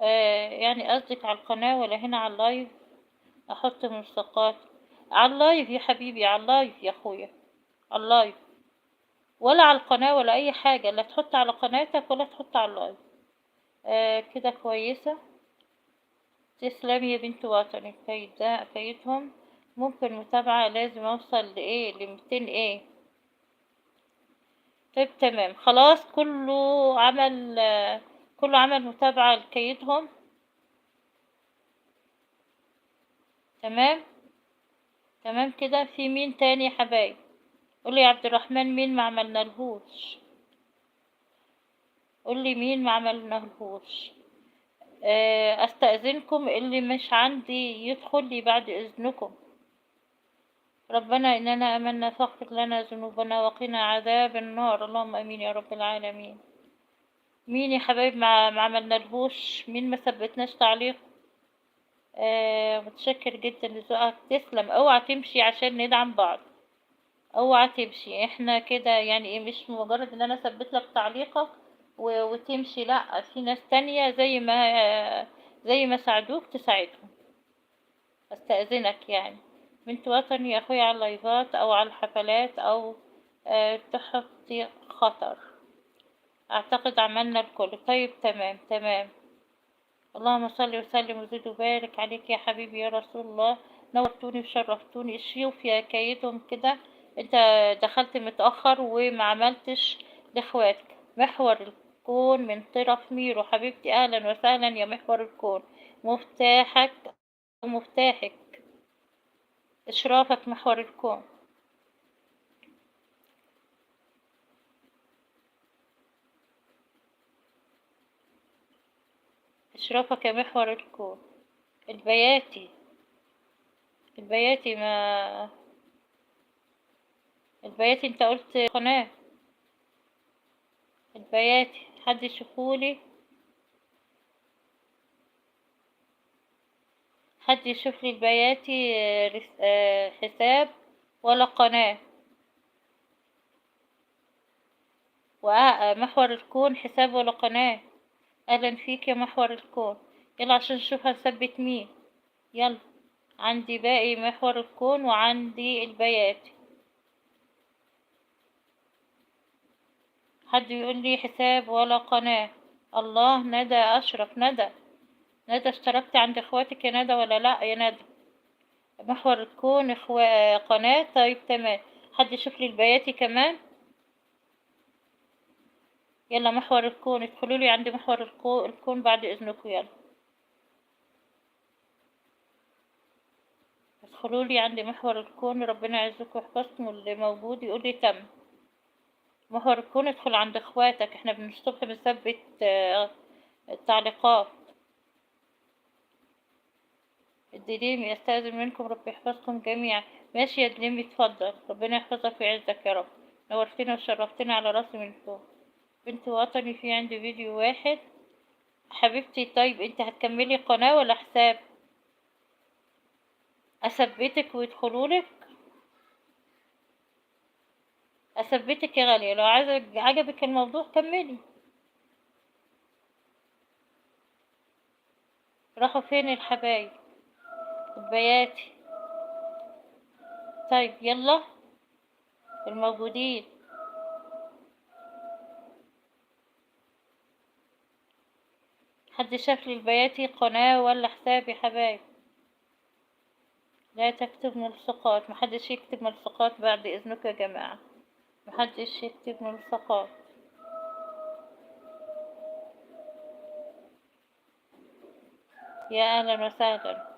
يعني قصدك على القناة ولا هنا على اللايف؟ احط ملصقات على اللايف يا حبيبي، على اللايف يا اخويا، على اللايف، ولا على القناة ولا اي حاجة، لا تحط على قناتك ولا تحط على اللايف. كده كويسة. تسلمي يا بنت وطني. كيدهم ممكن متابعة، لازم اوصل لايه، ل200 ايه. طيب تمام خلاص، كله عمل متابعة لكيدهم. تمام. تمام كده. في مين تاني يا حبايب؟ قولي يا عبد الرحمن مين ما عملنالهوش، قولي مين ما عملنالهوش. استأذنكم اللي مش عندي يدخل لي بعد اذنكم. ربنا اننا امنا فاغفر لنا ذنوبنا وقنا عذاب النار، اللهم امين يا رب العالمين. مين يا حبايب ما عملنالهوش، مين ما ثبتناش تعليق؟ متشكر جدا لذوقك، تسلم. اوعى تمشي عشان ندعم بعض، اوعى تمشي، احنا كده يعني ايه، مش مجرد ان انا اثبت لك تعليقك وتمشي، لا، في ناس تانية زي ما ساعدوك تساعدهم. استأذنك يعني، بنت وطني يا اخويا، على اللايفات او على الحفلات او تحطي خطر. اعتقد عملنا الكل. طيب تمام تمام. اللهم صل وسلم وزد وبارك عليك يا حبيبي يا رسول الله. نورتوني وشرفتوني. شوف يا كيدهم كده، انت دخلت متأخر وما عملتش لاخواتك محور الكون من طرف ميرو. حبيبتي اهلا وسهلا يا محور الكون. مفتاحك ومفتاحك، اشرافك محور الكون. اشرافك يا محور الكون. البياتي، البياتي ما البياتي انت قلت قناة. البياتي حد يشوفولي، حد يشوف لي البياتي حساب ولا قناة. محور الكون حساب ولا قناة. اهلا فيك يا محور الكون. يلا عشان نشوف هنثبت مين. يلا. عندي باقي محور الكون وعندي البياتي. حد يقول لي حساب ولا قناة؟ الله، ندى اشرف، ندى، ندى اشتركتي عند اخواتك يا ندى ولا لا يا ندى؟ محور الكون قناة. طيب تمام. حد يشوف لي البياتي كمان. يلا محور الكون، ادخلوا لي عند محور الكون بعد اذنكم. يلا ادخلوا لي عند محور الكون، ربنا يعزكم ويحفظكم. واللي موجود يقول لي تم. محور الكون ادخل عند اخواتك، احنا من الصبح بنثبت التعليقات. الدليمي يستأذن منكم، رب يحفظكم جميعا. ماشي يا دليمي، اتفضل، ربنا يحفظك ويعزك يا رب. نورتنا وشرفتنا على راسي من فوق. بنت وطني، في عندي فيديو واحد. حبيبتي طيب انت هتكملي قناة ولا حساب؟ اثبتك ويدخلولك. اثبتك يا غالية، لو عجبك الموضوع كملي. راحوا فين الحبايب؟ كوباياتي. طيب يلا الموجودين. حد شاف لي البياتي قناة ولا حساب يا حبايب؟ لا تكتب ملصقات، محدش يكتب ملصقات بعد اذنك يا جماعة، محدش يكتب ملصقات. يا اهلا وسهلا.